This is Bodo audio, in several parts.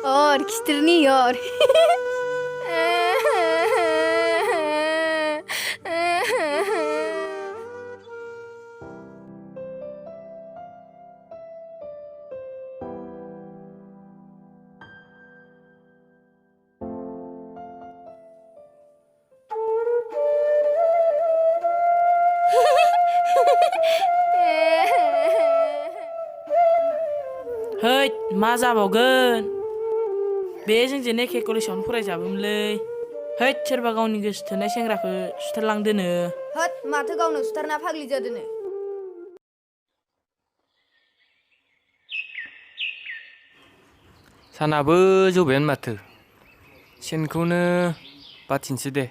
और खिस्टरनी और Hei, मा जाबावगोन? बे जोंजों एखे कलेजावनो फरायजाबोमोनलै। हैद सोरबा गावनि गोसो थोनाय सेंग्राखौ सुथारलांदोनो। होद माथो गावनो सुथारना फाग्लि जादोनो। सानाबो जौबायानो माथो। सेनखौनो बाथिनोसै दे।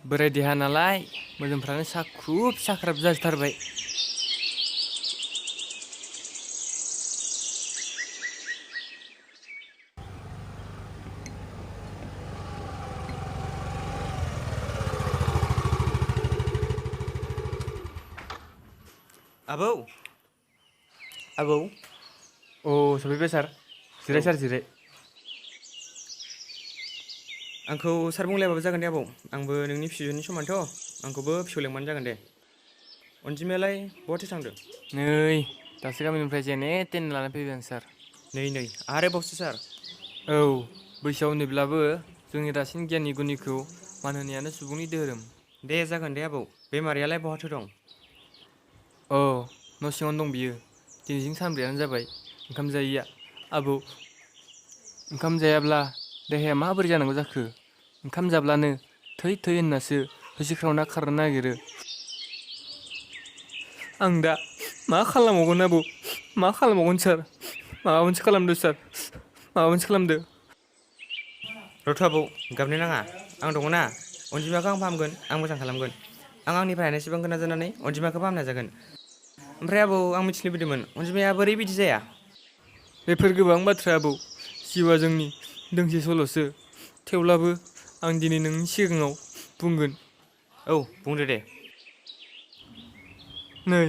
बोराय देहा नालाय मोदोमफ्रानो साख्रुब साख्राब जाजोबथारबाय। आबौ आबौ अ सफैबाय सार। जिराय सार जिराय। आंखौ सार बुंलायाबाबो जागोन दे आबौ। आंबो नोंनि फिसौजोनि समानथ'। आंखौबो फिसौ लेंबानो जागोन दे। अनजिमायालाय बहाथो थांदों? नै दासो गामिनिफ्राय जेने तेन लाना फैबाय आं सार। नै आरोबावसो सार। औ बैसोआव उन्दैब्लाबो जोंनि रासिन गियाननि गुनिखौ मान होनायानो सुबुंनि धोरोम। दे जागोन दे आबौ। बेमारियालाय बहाथो दं? अ न' सिङावनो दं बियो। दिनैजों सानब्रैयानो जाबाय ओंखाम जायैया। आबौ ओंखाम जायाब्ला देहाया माबोरै जानांगौ जाखो? ओंखाम जाब्लानो थै थै होननासो होसिख्रावना खारनो नागिरो। आं दा मा खालामबावगोन आबौ? मा खालामबावगोन सार? माबा मोनसे खालामदो सार। माबा मोनसे खालामदो। रथ' आबौ गाबनो नाङा। आं दङ ना। अनजिमाखौ आं फाहामगोन। आं मोजां खालामगोन। आं आंनिफ्राय हानायसेबांखौ नाजानानै अनजिमाखौ फाहामनो नाजागोन। ओमफ्राय आबौ आं मिथिनो लुबैदोंमोन अनजिमाया बोरै बिदि जाया? बेफोर गोबां बाथ्रा आबौ। जिउआ जोंनि दोंसे सल'सो। थेवब्लाबो आं दिनै नोंनि सिगाङाव बुंगोन। औ बुंदो दे। नै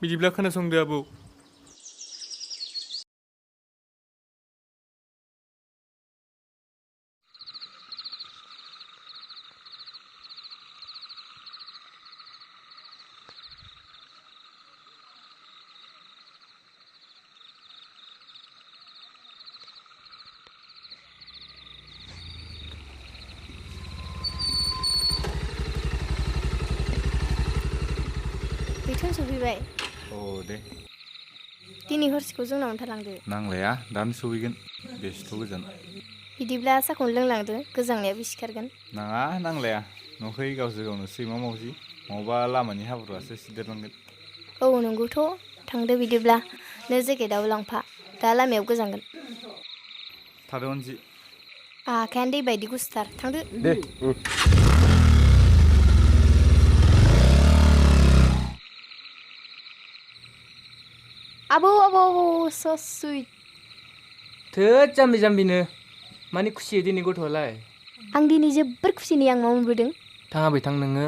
बिदिब्ला खोनासंदो आबौ। बेथोन सफैबाय। औ दे। दिनै हरसेखौ जोंनावनो थालांदो। नांलाया दानो सहैगोन। बेस्थ' गोजान। बिदिब्ला साहाखौनो लोंलांदो गोजांनायाबो सिखारगोन। नाङा नांलाया। नुवाखै गावसो गावनो सैमा मावजि। नङाबा लामानि हाब्रुआसो सिदेरलांगोन। औ नंगौथ'। थांदो बिदिब्ला नो जेकेटआव लांफा। दा लामायाव गोजांगोन। थादो अनजि। आखायानो दै बायदि गुसुथार। थांदो। दे। आबौ आबौ स' सुइट। थोद जाम्बि जाम्बिनो। मानि खुसि दिनै गथ'आलाय? आं दिनै जोबोर खुसिनि आं मा मोनबोदों? थाङाबै थां नोङो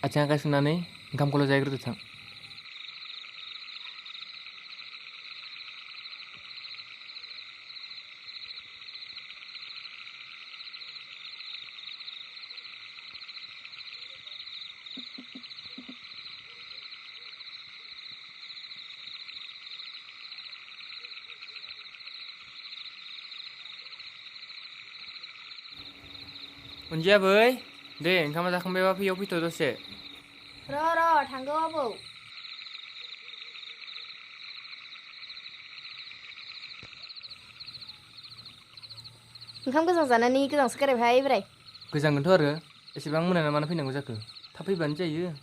आथिं आखाइ सुनानै ओंखामखौल' जायग्रोदो थां। अनजि आबै दे ओंखामा जाखांबायबा बैयाव फैथ' दसे। र' थांगौ आबौ। ओंखाम गोजां जानानै गोजांसो गारबायहाय बोराय। गोजांगोनथ' आरो एसेबां मोनाना मानो फैनांगौ जाखो? थाब फैबानो जायो।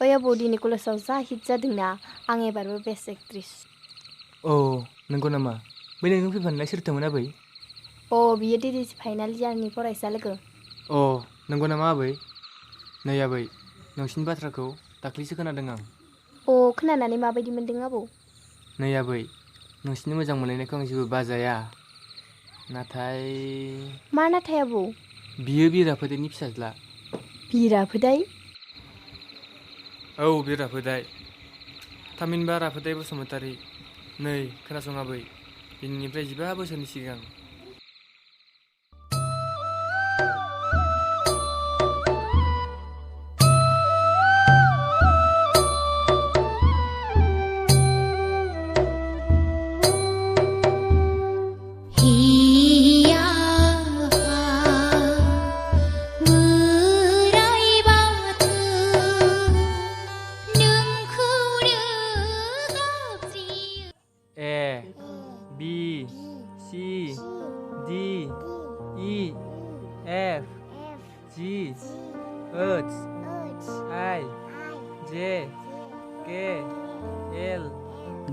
ओइ आबौ दिनै कलेजाव जा हिट जादोंना आं एबारबो बेस्ट एक्ट्रिस। औ नंगौ नामा? बै नोंजों फैफानाय सोरथोमोन आबै? अ बियो दिनै फाइनाल इयारनि फरायसा लोगो। अ नंगौ नामा आबै? नै आबै नोंसिनि बाथ्राखौ दाख्लैसो खोनादों आं। अ खोनानानै माबायदि मोनदों आबौ? नै आबै नोंसिनि मोजां मोनलायनायखौ आं जेबो बाजाया नाथाय मा नाथाय आबौ? बियो बिराफोदैनि फिसाज्ला। बिराफोदै? औ बिराफोदाय थामहिनबा राफोदाय बसुमतारी। नै खोनासं आबै, दिनैनिफ्राय 15 बोसोरनि सिगां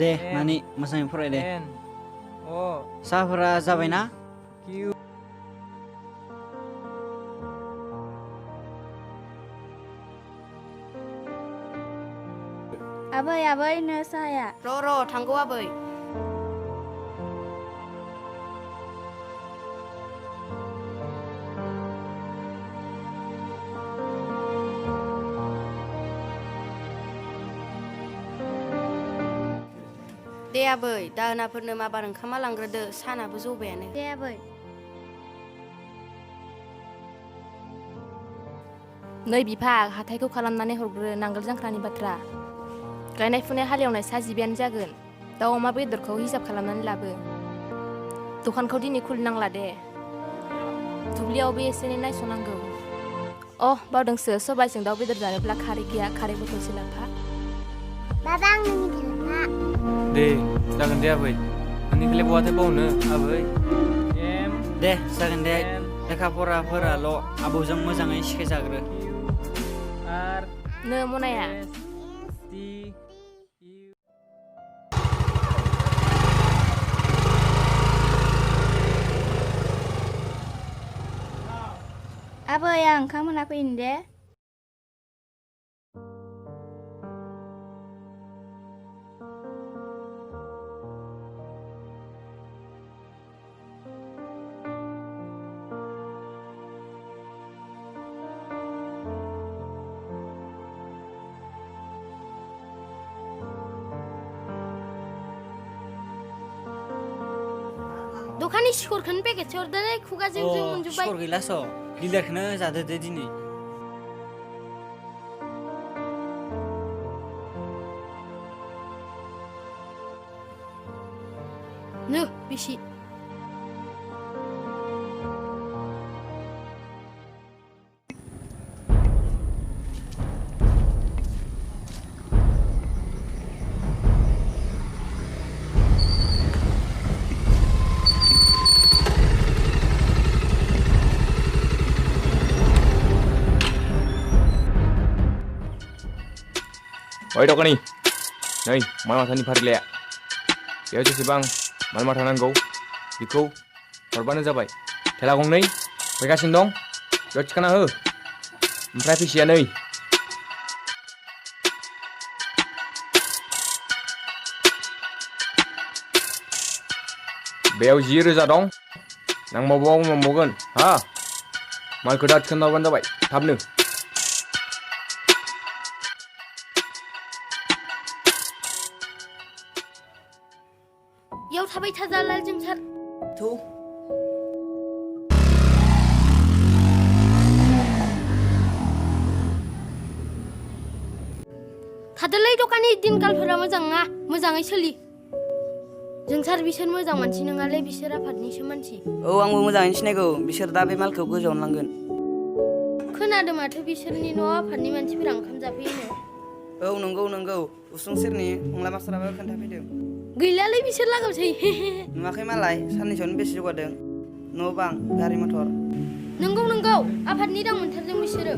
दे नानि मोजाङै फराय दे। साहाफोरा जाबायना? आबै नो साहाया। र' थांगौ आबै। दे आबै, दाहोनाफोरनो माबार ओंखामा लांग्रोदो, सानाबो जौबायानो। दे आबै। नै बिफा, हाथायखौ खालामनानै हरग्रो, नांगोल जांख्रानि बाथ्रा। गायनाय फुनाय हालेवनाय साजिबायानो जागोन। दाउ अमा बेदरखौ हिसाब खालामनानै लाबो। दखानखौ दिनै खुलिनांला दे। दुब्लियावबो एसे एनै नायस'नांगौ। बावदोंसो, सबायजों दाउ बेदर जानोब्ला खारै गैया, खारै बथलसे लाफा। बाबा आं नोंनिखौ लाफा। दे जागोन दे आबै, नोंनिखौलाय बहाथो बावनो आबै। दे जागोन दे, लेखा फराफोराल' आबौजों मोजाङै सिखायजाग्रो। नो मनाया। आबै आं ओंखाम होना फैनो दे। दखाननि सिखरखौनो पेकेटसे हरदोलै, खुगाजों जों मोनजोब्बाय। सिखर गैला स', गिलिरखौनो जादो दे दिनै। नो बेसि। ओइ दखानि, नै माल माथानि फारिलाइया। बेयाव जेसेबां माल माथा नांगौ बेखौ हरबानो जाबाय। थेला गंनै फैगासिनो दं, बेयाव थिखांना हो। ओमफ्राय फैसाया नै। बेयाव 10,000 दं, नांबावगौ मोनबावगोन हा। मालखौ दा थिखांना हरबानो जाबाय, थाबनो। इयाव थाबाय थाजाला जोंसार। थादोलै दखानि, दिनकालफोरा मोजां नङा, मोजाङै सोलि। जोंसार बिसोर मोजां मानसि नङालै, बिसोर आफादनिसो मानसि। आंबो मोजाङैनो सिनायगौ, बिसोर दा बे मालखौ गोजौआवनो लांगोन। खोनादों माथो बिसोरनि न' आफादनि मानसिफोरा ओंखाम जाफैयोनो। नंगौ, उसुं सेरनि हंला मास्टाराबो खोन्थाफैदों। गैलालै बिसोर लागावसै। नुवाखै मालाय, साननैसोआवनो बेसे जौगादों। न' बां, गारि मथर। नंगौ, आफादनि रां मोनथारदों बिसोरो।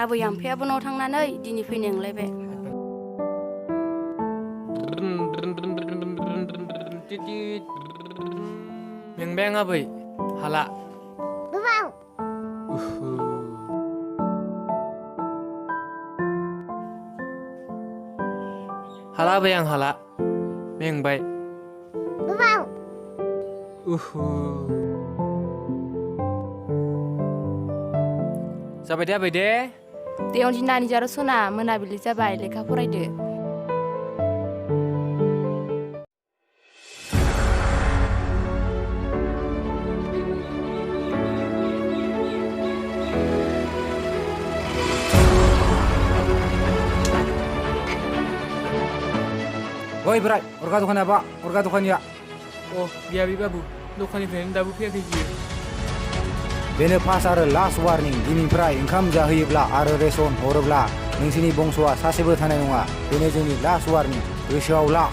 आबै आमफे आबनाव थांनानै दिनै फैनो ओंलायबाय मेंबाय आं आबै हाला हाला आबै आं हाला मेंबाय जाबाय दे आबै दे दे अनजिनानि जार सना मोनाबिलि जाबाय लेखा फरायदो Oi berai, orga dukanya pak, orga dukanya. Oh gaya bi babu dखाननिफ्रायनो दाबो फैयाखै बियो बेनो फार्स्ट आरो लास्ट वार्निं दिनैनिफ्राय ओंखाम जाहोयोब्ला आरो रेसन हरोब्ला नोंसिनि बंस'आ सासेबो थानाय नङा बेनो जोंनि लास्ट वार्निं गोसोआव ला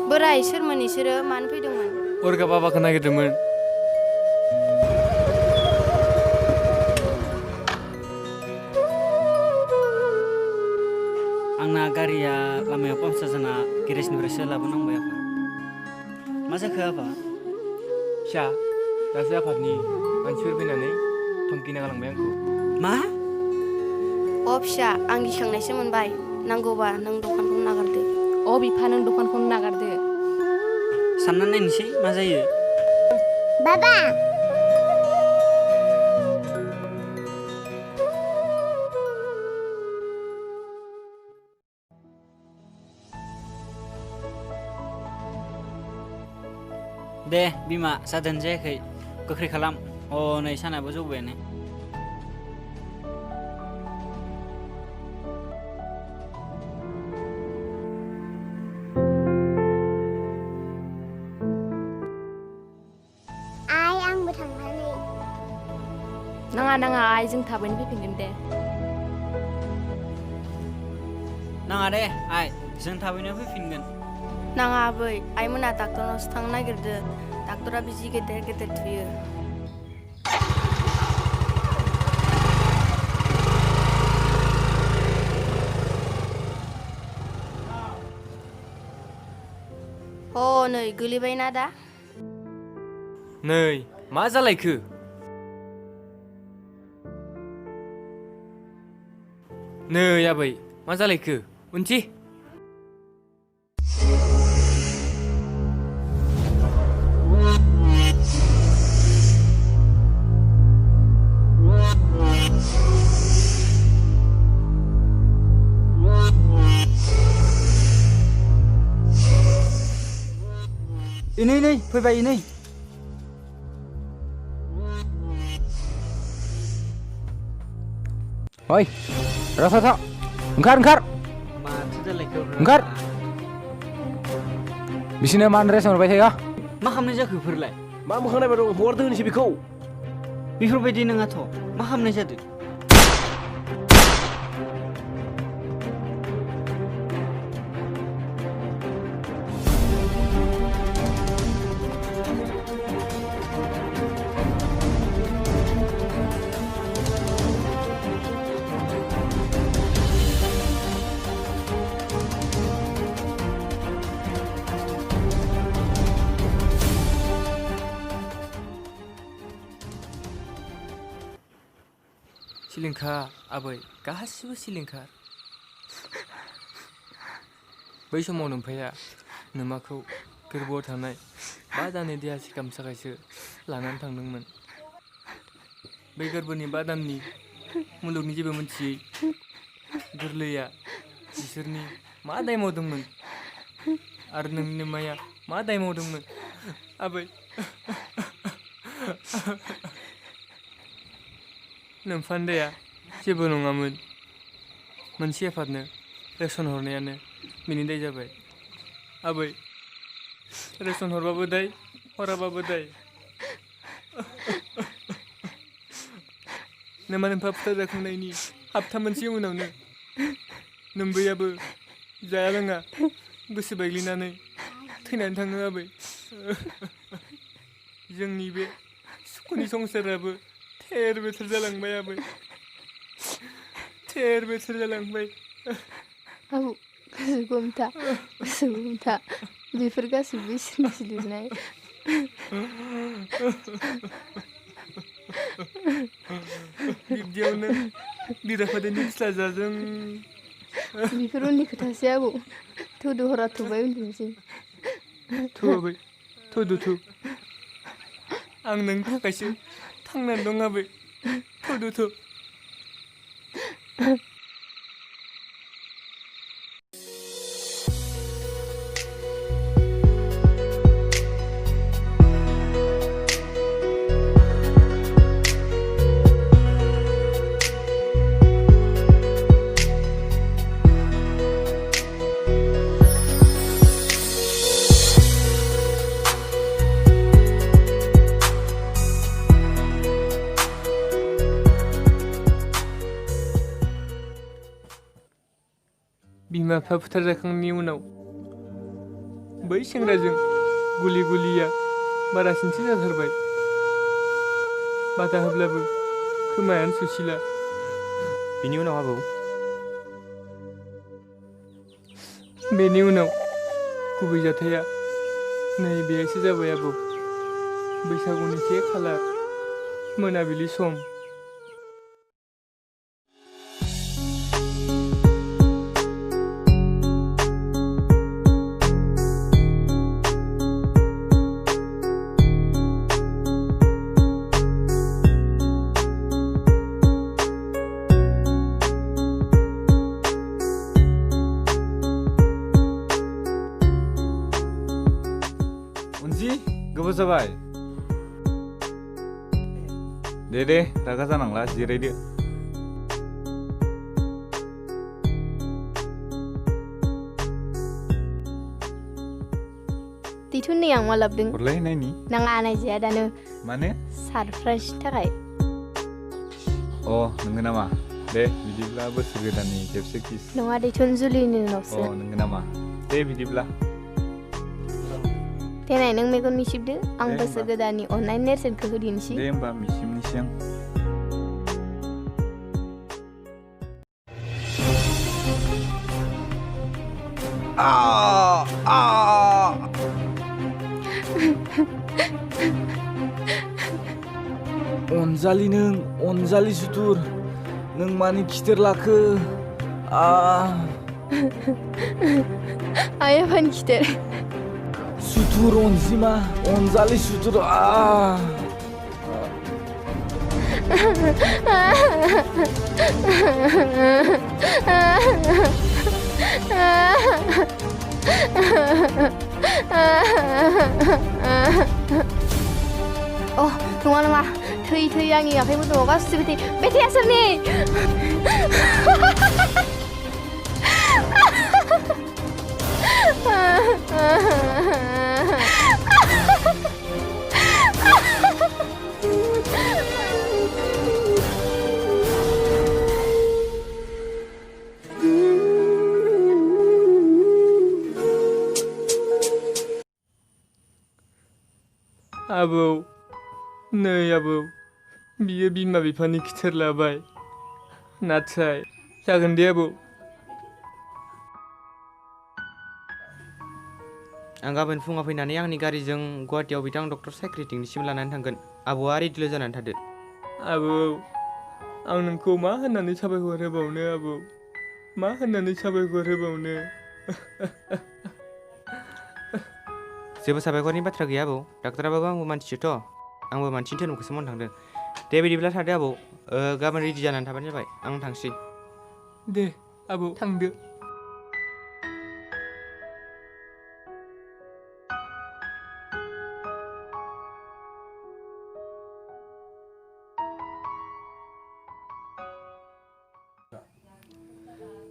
बोराय सोरमोन इसोरो मानो फैदोंमोन अर्गा बाबाखौ नागिरदोंमोन आंना गारिया लामायाव पाम्पचार जाना गेरेजनिफ्रायसो लाबोनांबाय आफा मा जाखो आफा फिसा दासो आफादनि मानसिफोर फैनानै धमकिना गालांबाय आंखौ मा अ फिसा आं गिखांनायसो मोनबाय नांगौबा नों दखानखौनो नागारदो अ बिफा नों दखानखौनो नागारदो सानना नायनोसै मा जायो बाबा दे बिमा जादों जायाखै गोख्रै खालाम अ नै सानाबो जौबायानो नाङा आइ जों थाबैनो फैफिनगोन दे नाङा दे आइ जों थाबैनो फैफिनगोन नाङा आबै आइमोना डाक्टरनावसो थांनो नागिरदो डाक्टरा बिजि गेदेर गेदेर थुयो अ नै गोलैबायना दा नै मा जालायखो नै आबै मा जालायखो उनथि ini fैबाय ini oi rasa ओंखार माथो जालायखो ओंखार बिसिनो मान रेसन हरबाय थायो मा खालामनाय जाखो फोरलाय मा मोखांनायबा दं हरदो होनसै बेखौ बेफोरबायदि नङाथ' मा खालामनाय जादों सिलिंखार आबै गासिबो सिलिंखार बै समाव नोम्फाया नोमाखौ गोरबोआव थानाय 5 दाननि देहा सिखाम थाखायसो लानानै थांदोंमोन बै गोरबोनि 5 दाननि मुलुगनि जेबो मोनथियै गोरलैया बिसोरनि मा दाय मावदोंमोन आरो नोंनि नोमाया मा दाय मावदोंमोन आबै नोम्फान्दाया जेबो नङामोन मोनसे आफादनो रेसन हरनायानो बिनि दाय जाबाय आबै रेसन हरबाबो दाय हराबाबो दाय नामा नोमफा फुथा जाखांनायनि हप्ता मोनसे उनावनो नोम्बैयाबो जाया लोङा गोसो बायग्लिनानै थैनानै थाङो आबै जोंनि बे सुखुनि संसाराबो थेर बेथेर जालांबाय आबै थेर बेथेर जालांबाय आबौ गोसो हमथा बेफोर गासैबो इसोरनिसो लिरनाय बिब्दियावनो बिराफादैनि फिसाजों बेफोर उननि खोथासै आबौ थौदो हरा थौबाय उन्दुनोसै थौ आबै थौदो आं नोंनि थाखायसो थांनानै दं आबै थौ बिमा बिफा फुथार जाखांनायनि उनाव बै सेंग्राजों गुलिया बारासिनसो जाथारबाय बादा होब्लाबो खोमायानो सुसिला बिनि उनाव आबौ बेनि उनाव गुबै जाथाया नैबेसो जाबाय आबौ बैसागुनि 1 खालार मोनाबिलि सम गोबाव जाबाय दे रागा जानांला जिरायदो दैथुन नै आं मा लाबोदों हरलाय नायनि नाङा नायजाया दानो माने सारप्राइजनि थाखाय नोंगो नामा दे बिदिब्ला बोसोर गोदाननि खेबसे किस नङा दैथुन जुलिनि उनावसो नोंगो नामा दे बिदिब्ला देनाय नों मेगन मिसिबदो आं बोसोर गोदाननि अननाय नेरसोनखौ होदिनोसै दे होमबा मिसिमनिसै आं अनजालि सुथुर नों मानि खिथेर लाखो आइ आफानि खिथेर सुथुर अनजिमा अनजालि सुथुर नङा थै आंनि आखाइ मोदोमाव गासिबो बे थैया सोरनि आबौ नै आबौ बियो बिमा बिफानि खिथेर लाबाय नाथाय जागोन दे आबौ आं गाबोन फुङाव फैनानै आंनि गारिजों गुवाहाटीयाव बिथां डक्टर साख्रिथिंनिसिम लानानै थांगोन आबौआ रेडिल' जानानै थादो आबौ आं नोंखौ मा होननानै साबायखर होबावनो आबौ मा होननानै साबायखर होबावनो जेबो साबायखरनि बाथ्रा गैया आबौ डाक्टाराबाबो आंबो मानसिसोथ' आंबो मानसिनि धोरोमखौसो मावनो थांदों दे बिदिब्ला थादो आबौ गाबोन रेडि जानानै थाबानो जाबाय आं थांसै दे आबौ थांदो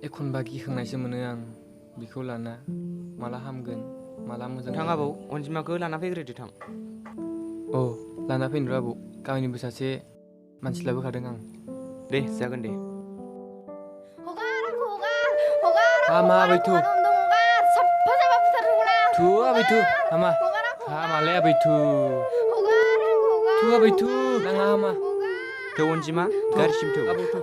एखनबा गिखांनायसो मोनो आं बिखौ लाना माला हामगोन माला मोजां थां आबौ अनजिमाखौ लाना फैग्रोदो थां औ लाना फैनो र' आबौ गामिनिबो सासे मानसि लाबोखादों आं दे जागोन दे हामा आबैथु थु आबैथु हामा हामालै आबैथु थु आबैथु नाङा हामा थौ अनजिमा गारिसिम थौ आबौथु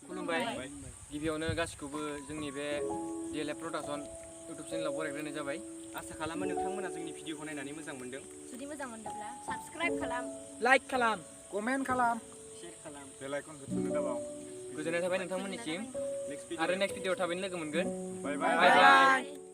खुलुमबाय गिबियावनो गासिखौबो जोंनि बे DLF प्रडाक्सन इउटुब चेनेलाव बरायग्रोनाय जाबाय आसा खालामो नोंथांमोना जोंनि भिडिअखौ नायनानै मोजां मोनदों जुदि मोजां मोनदोंब्ला साबस्क्राइब खालाम लाइक खालाम कमेन्ट खालाम शेयार खालाम बेल आइकनखौ थुनो दाबाव गोजोननाय थाबाय नोंथांमोननिसिम नेक्स्ट आरो नेक्स्ट भिडिअ थाबैनो लोगो मोनगोन बाय बाय बाय